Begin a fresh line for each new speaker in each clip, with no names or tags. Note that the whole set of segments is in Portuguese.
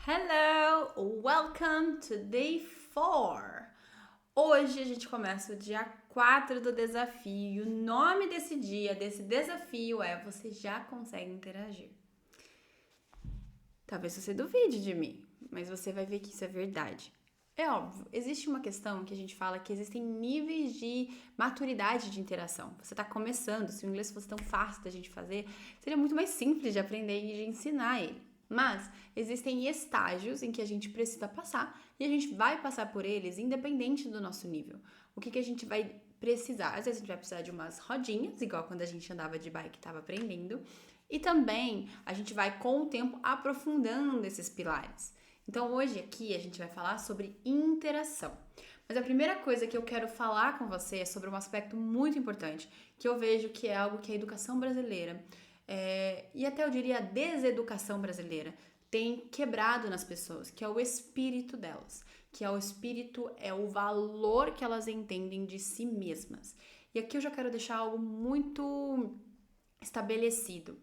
Hello, welcome to day 4. Hoje a gente começa o dia 4 do desafio. O nome desse dia, desse desafio é Você Já Consegue Interagir. Talvez você duvide de mim, mas você vai ver que isso é verdade. É óbvio, existe uma questão que a gente fala que existem níveis de maturidade de interação. Você está começando, se o inglês fosse tão fácil da gente fazer, seria muito mais simples de aprender e de ensinar ele. Mas existem estágios em que a gente precisa passar e a gente vai passar por eles independente do nosso nível. O que a gente vai precisar? Às vezes a gente vai precisar de umas rodinhas, igual quando a gente andava de bike e estava aprendendo. E também a gente vai com o tempo aprofundando esses pilares. Então hoje aqui a gente vai falar sobre interação. Mas a primeira coisa que eu quero falar com você é sobre um aspecto muito importante, que eu vejo que é algo que a educação brasileira, e até eu diria a deseducação brasileira, tem quebrado nas pessoas, que é o espírito delas, que é o espírito, é o valor que elas entendem de si mesmas. E aqui eu já quero deixar algo muito estabelecido.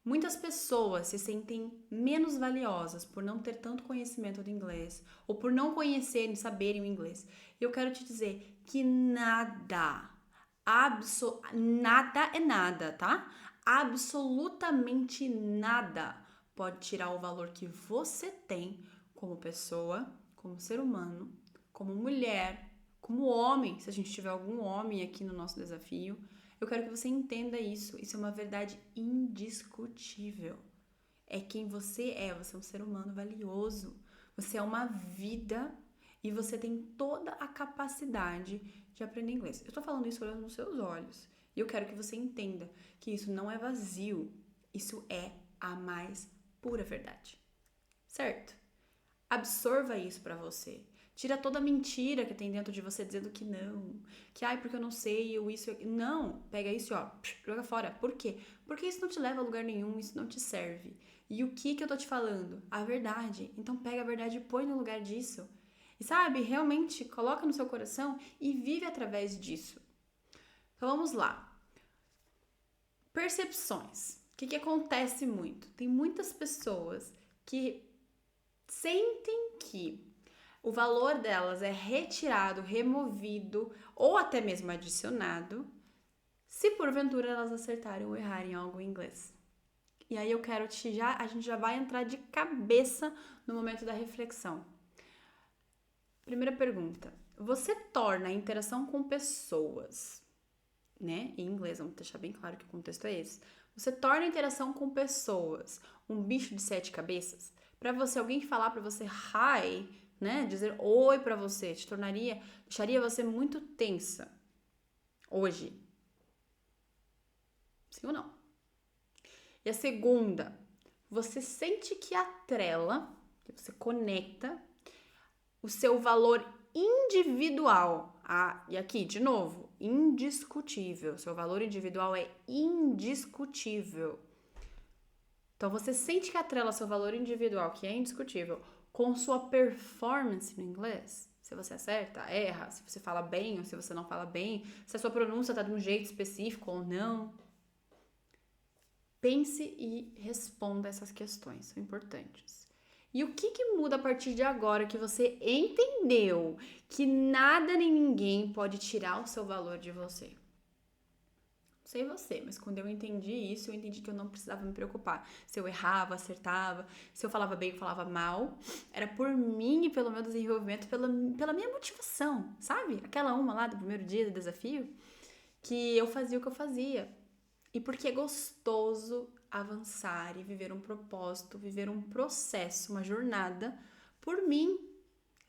Muitas pessoas se sentem menos valiosas por não ter tanto conhecimento do inglês ou por não conhecerem, saberem o inglês. E eu quero te dizer que nada é nada, tá? Absolutamente nada pode tirar o valor que você tem como pessoa, como ser humano, como mulher, como homem, se a gente tiver algum homem aqui no nosso desafio. Eu quero que você entenda isso. Isso é uma verdade indiscutível. É quem você é. Você é um ser humano valioso. Você é uma vida e você tem toda a capacidade de aprender inglês. Eu tô falando isso olhando nos seus olhos. E eu quero que você entenda que isso não é vazio. Isso é a mais pura verdade. Certo? Absorva isso pra você. Tira toda a mentira que tem dentro de você dizendo que não. Que, porque eu não sei, eu isso... Não, pega isso e joga fora. Por quê? Porque isso não te leva a lugar nenhum, isso não te serve. E o que eu tô te falando? A verdade. Então pega a verdade e põe no lugar disso. E realmente coloca no seu coração e vive através disso. Então vamos lá. Percepções. O que acontece muito? Tem muitas pessoas que sentem que o valor delas é retirado, removido ou até mesmo adicionado se porventura elas acertarem ou errarem algo em inglês. E aí eu quero a gente já vai entrar de cabeça no momento da reflexão. Primeira pergunta: você torna a interação com pessoas, né? Em inglês, vamos deixar bem claro que o contexto é esse. Você torna a interação com pessoas um bicho de 7 cabeças? Para você, alguém falar para você hi, né? Dizer oi pra você deixaria você muito tensa hoje. Sim ou não? E a segunda, você sente que atrela, que você conecta o seu valor individual. E aqui, de novo, indiscutível. Seu valor individual é indiscutível. Então, você sente que atrela seu valor individual, que é indiscutível, com sua performance no inglês. Se você acerta, erra, se você fala bem ou se você não fala bem, se a sua pronúncia está de um jeito específico ou não. Pense e responda essas questões, são importantes. E o que muda a partir de agora que você entendeu que nada nem ninguém pode tirar o seu valor de você? Não sei você, mas quando eu entendi isso, eu entendi que eu não precisava me preocupar. Se eu errava, acertava, se eu falava bem ou falava mal, era por mim e pelo meu desenvolvimento, pela minha motivação, sabe? Aquela uma lá do primeiro dia do desafio, que eu fazia o que eu fazia. E porque é gostoso avançar e viver um propósito, viver um processo, uma jornada por mim,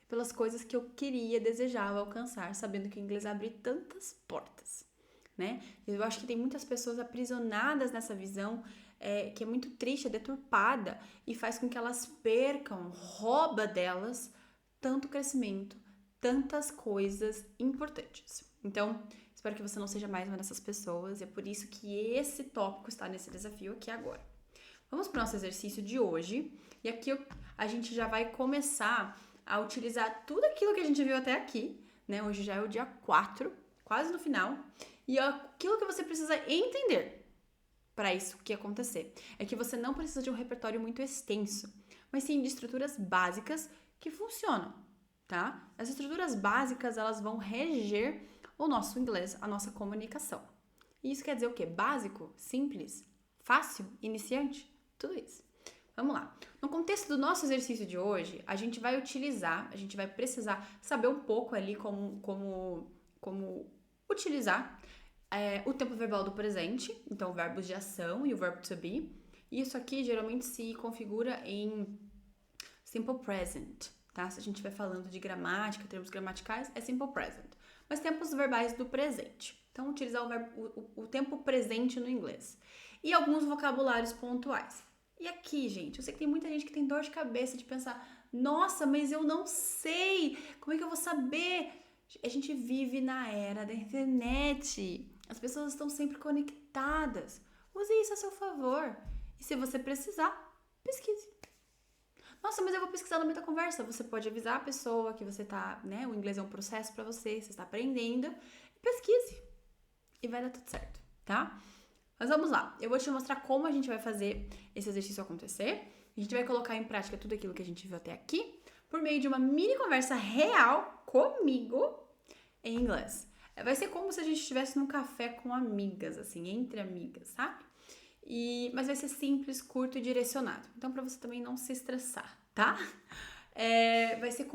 pelas coisas que eu queria, desejava alcançar, sabendo que o inglês abre tantas portas. Né? Eu acho que tem muitas pessoas aprisionadas nessa visão que é muito triste, é deturpada e faz com que elas percam, rouba delas tanto crescimento, tantas coisas importantes. Então, espero que você não seja mais uma dessas pessoas e é por isso que esse tópico está nesse desafio aqui agora. Vamos para o nosso exercício de hoje e aqui a gente já vai começar a utilizar tudo aquilo que a gente viu até aqui, né? Hoje já é o dia 4, quase no final. E aquilo que você precisa entender para isso que acontecer é que você não precisa de um repertório muito extenso. mas sim de estruturas básicas que funcionam, tá? As estruturas básicas, elas vão reger o nosso inglês, a nossa comunicação. E isso quer dizer o quê? Básico, simples, fácil, iniciante, tudo isso. Vamos lá. No contexto do nosso exercício de hoje, a gente vai precisar saber um pouco ali como utilizar o tempo verbal do presente, então verbos de ação e o verbo to be. Isso aqui geralmente se configura em simple present, tá? Se a gente estiver falando de gramática, termos gramaticais, é simple present. Mas tempos verbais do presente. Então, utilizar o tempo presente no inglês. E alguns vocabulários pontuais. E aqui, gente, eu sei que tem muita gente que tem dor de cabeça de pensar, nossa, mas eu não sei, como é que eu vou saber? A gente vive na era da internet. As pessoas estão sempre conectadas. Use isso a seu favor. E se você precisar, pesquise. Nossa, mas eu vou pesquisar no meio da conversa. Você pode avisar a pessoa que você tá, né? O inglês é um processo pra você está aprendendo. Pesquise. E vai dar tudo certo, tá? Mas vamos lá. Eu vou te mostrar como a gente vai fazer esse exercício acontecer. A gente vai colocar em prática tudo aquilo que a gente viu até aqui por meio de uma mini conversa real comigo em inglês. Vai ser como se a gente estivesse num café com amigas, assim, entre amigas, sabe? Mas vai ser simples, curto e direcionado. Então, pra você também não se estressar, tá? Vai ser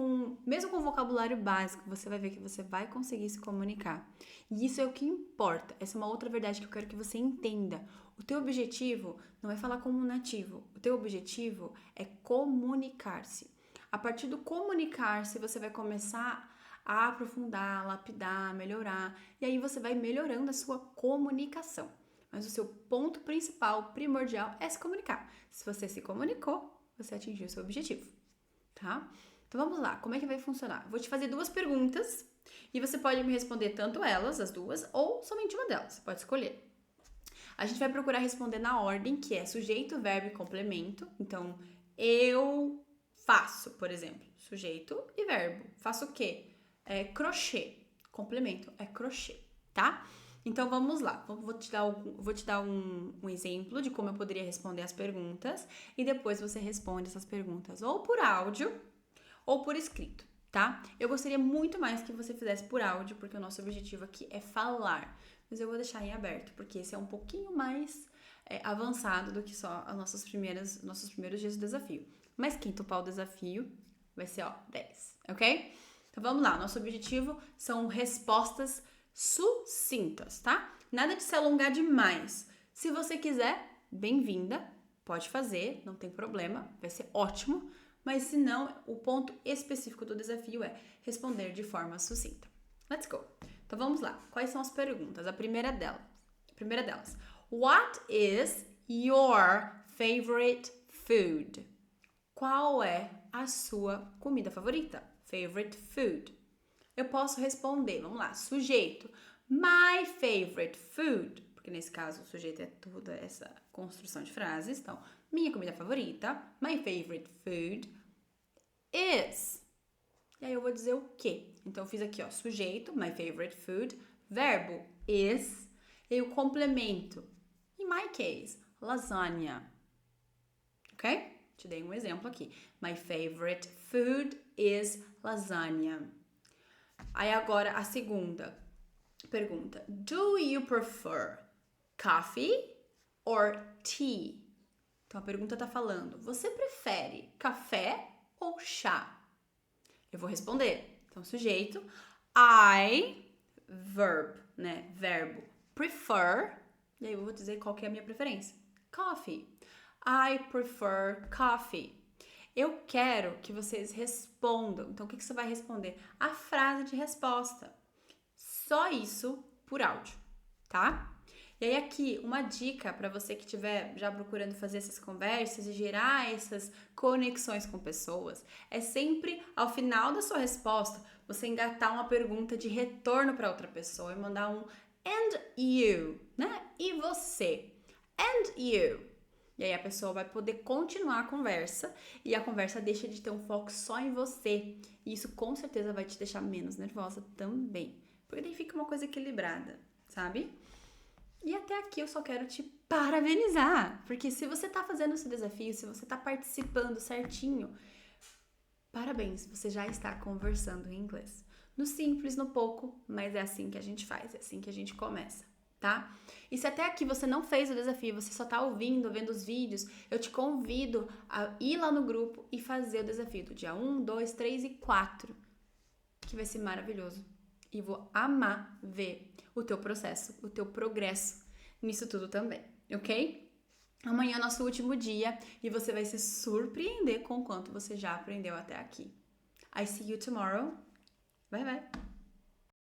mesmo com vocabulário básico, você vai ver que você vai conseguir se comunicar. E isso é o que importa. Essa é uma outra verdade que eu quero que você entenda. O teu objetivo não é falar como um nativo. O teu objetivo é comunicar-se. A partir do comunicar-se, você vai começar a aprofundar, lapidar, melhorar. E aí você vai melhorando a sua comunicação. Mas o seu ponto principal, primordial, é se comunicar. Se você se comunicou, você atingiu o seu objetivo, tá? Então vamos lá, como é que vai funcionar? Vou te fazer 2 perguntas e você pode me responder tanto elas, as duas, ou somente uma delas, você pode escolher. A gente vai procurar responder na ordem que é sujeito, verbo e complemento. Então, eu faço, por exemplo, sujeito e verbo. Faço o quê? Crochê. Complemento é crochê, tá? Então, vamos lá. Vou te dar um exemplo de como eu poderia responder as perguntas e depois você responde essas perguntas ou por áudio ou por escrito, tá? Eu gostaria muito mais que você fizesse por áudio, porque o nosso objetivo aqui é falar. Mas eu vou deixar em aberto, porque esse é um pouquinho mais avançado do que só os nossos primeiros dias do desafio. Mas quem topar o desafio vai ser, 10, ok? Então, vamos lá. Nosso objetivo são respostas sucintas, tá? Nada de se alongar demais. Se você quiser, bem-vinda, pode fazer, não tem problema, vai ser ótimo. Mas se não, o ponto específico do desafio é responder de forma sucinta. Let's go! Então vamos lá. Quais são as perguntas? A primeira delas. What is your favorite food? Qual é a sua comida favorita? Favorite food. Eu posso responder, vamos lá, sujeito. My favorite food. Porque nesse caso o sujeito é toda essa construção de frases. Então, minha comida favorita, my favorite food is. E aí eu vou dizer o quê? Então eu fiz aqui, sujeito, my favorite food, verbo is, e o complemento. In my case, lasagna. Ok? Te dei um exemplo aqui. My favorite food is lasagna. Aí agora a segunda pergunta. Do you prefer coffee or tea? Então a pergunta tá falando, você prefere café ou chá? Eu vou responder. Então, sujeito, I, verbo, prefer, e aí eu vou dizer qual que é a minha preferência. Coffee. I prefer coffee. Eu quero que vocês respondam. Então, o que você vai responder? A frase de resposta. Só isso por áudio, tá? E aí aqui, uma dica para você que estiver já procurando fazer essas conversas e gerar essas conexões com pessoas, é sempre ao final da sua resposta, você engatar uma pergunta de retorno para outra pessoa e mandar um and you, né? E você? And you? E aí a pessoa vai poder continuar a conversa e a conversa deixa de ter um foco só em você. E isso com certeza vai te deixar menos nervosa também. Porque daí fica uma coisa equilibrada, sabe? E até aqui eu só quero te parabenizar, porque se você tá fazendo esse desafio, se você tá participando certinho, parabéns, você já está conversando em inglês. No simples, no pouco, mas é assim que a gente faz, é assim que a gente começa, tá? E se até aqui você não fez o desafio, você só tá ouvindo, vendo os vídeos, eu te convido a ir lá no grupo e fazer o desafio do dia 1, 2, 3 e 4, que vai ser maravilhoso. E vou amar ver o teu processo, o teu progresso nisso tudo também, ok? Amanhã é nosso último dia e você vai se surpreender com o quanto você já aprendeu até aqui. I see you tomorrow. Bye bye.